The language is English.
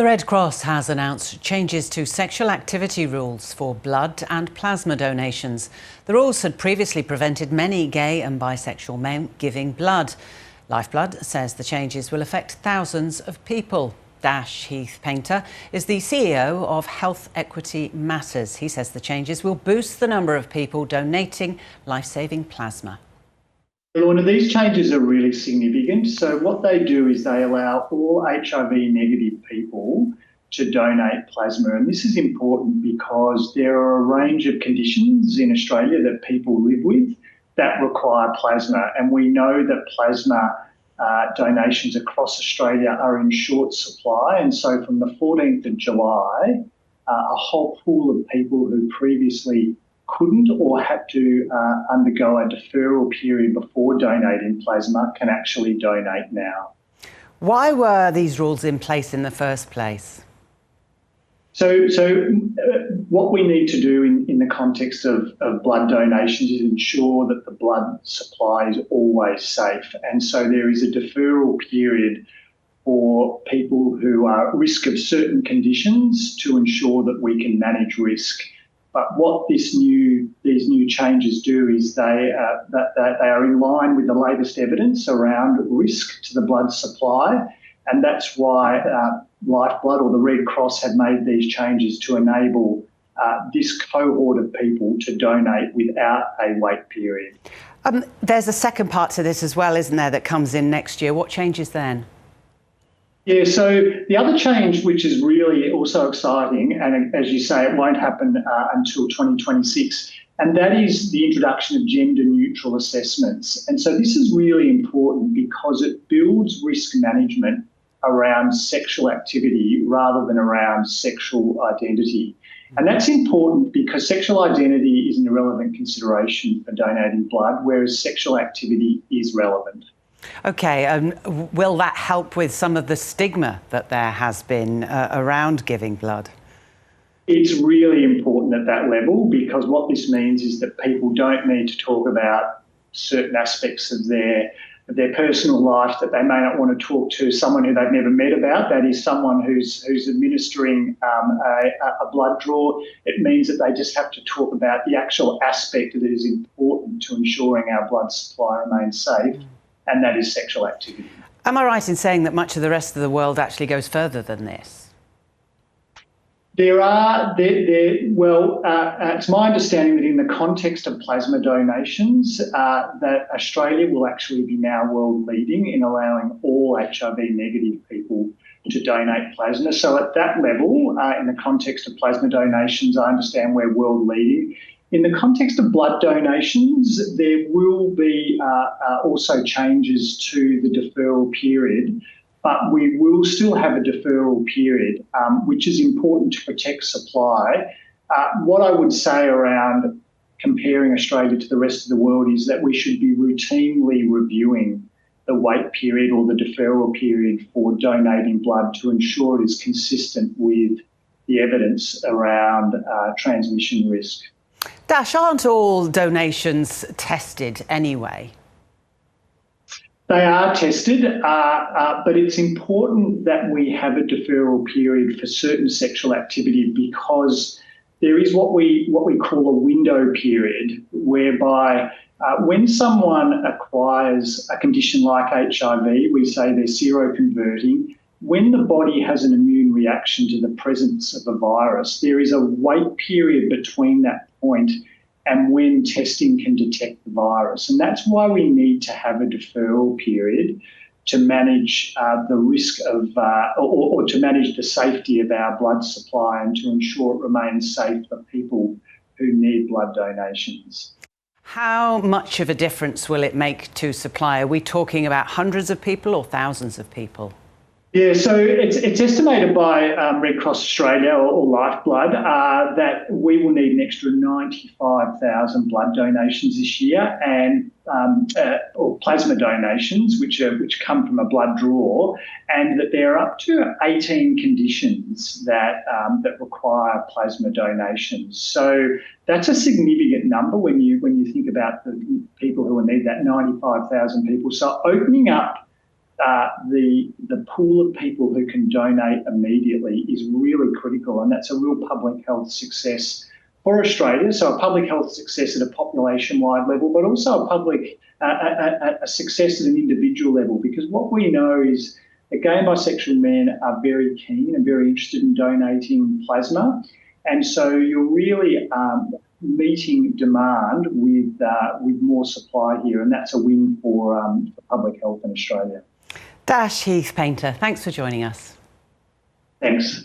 The Red Cross has announced changes to sexual activity rules for blood and plasma donations. The rules had previously prevented many gay and bisexual men giving blood. Lifeblood says the changes will affect thousands of people. Heath Painter is the CEO of Health Equity Matters. He says the changes will boost the number of people donating life-saving plasma. Lorna, these changes are really significant. So what they do is they allow all HIV negative people to donate plasma. And this is important because there are a range of conditions in Australia that people live with that require plasma. And we know that plasma donations across Australia are in short supply. And so from the 14th of July, a whole pool of people who previously couldn't or had to undergo a deferral period before donating plasma can actually donate now. Why were these rules in place in the first place? So what we need to do in the context of blood donations is ensure that the blood supply is always safe. And so there is a deferral period for people who are at risk of certain conditions to ensure that we can manage risk. But what these new changes do is they are in line with the latest evidence around risk to the blood supply, and that's why Lifeblood or the Red Cross have made these changes to enable this cohort of people to donate without a wait period. There's a second part to this as well, isn't there, that comes in next year? What changes then? Yeah, so the other change, which is really also exciting, and as you say, it won't happen until 2026, and that is the introduction of gender-neutral assessments. And so this is really important because it builds risk management around sexual activity rather than around sexual identity. And that's important because sexual identity is an irrelevant consideration for donating blood, whereas sexual activity is relevant. OK, will that help with some of the stigma that there has been around giving blood? It's really important at that level because what this means is that people don't need to talk about certain aspects of their personal life that they may not want to talk to someone who they've never met about. That is someone who's administering a blood draw. It means that they just have to talk about the actual aspect that is important to ensuring our blood supply remains safe. And that is sexual activity. Am I right in saying that much of the rest of the world actually goes further than this? It's my understanding that in the context of plasma donations, that Australia will actually be now world leading in allowing all HIV negative people to donate plasma. So at that level, in the context of plasma donations, I understand we're world leading. In the context of blood donations, there will be also changes to the deferral period, but we will still have a deferral period, which is important to protect supply. What I would say around comparing Australia to the rest of the world is that we should be routinely reviewing the wait period or the deferral period for donating blood to ensure it is consistent with the evidence around transmission risk. Aren't all donations tested anyway? They are tested, but it's important that we have a deferral period for certain sexual activity because there is what we call a window period whereby when someone acquires a condition like HIV, we say they're seroconverting. When the body has an immune reaction to the presence of a virus, there is a wait period between that point and when testing can detect the virus. And that's why we need to have a deferral period to manage the risk of, or to manage the safety of our blood supply and to ensure it remains safe for people who need blood donations. How much of a difference will it make to supply? Are we talking about hundreds of people or thousands of people? Yeah, so it's estimated by Red Cross Australia or Lifeblood that we will need an extra 95,000 blood donations this year, and or plasma donations, which come from a blood draw, and that there are up to 18 conditions that require plasma donations. So that's a significant number when you think about the people who will need that 95,000 people. So opening up the pool of people who can donate immediately is really critical, and that's a real public health success for Australia. So a public health success at a population-wide level, but also a success at an individual level, because what we know is that gay and bisexual men are very keen and very interested in donating plasma, and so you're really meeting demand with more supply here, and that's a win for public health in Australia. Heath Painter, thanks for joining us. Thanks.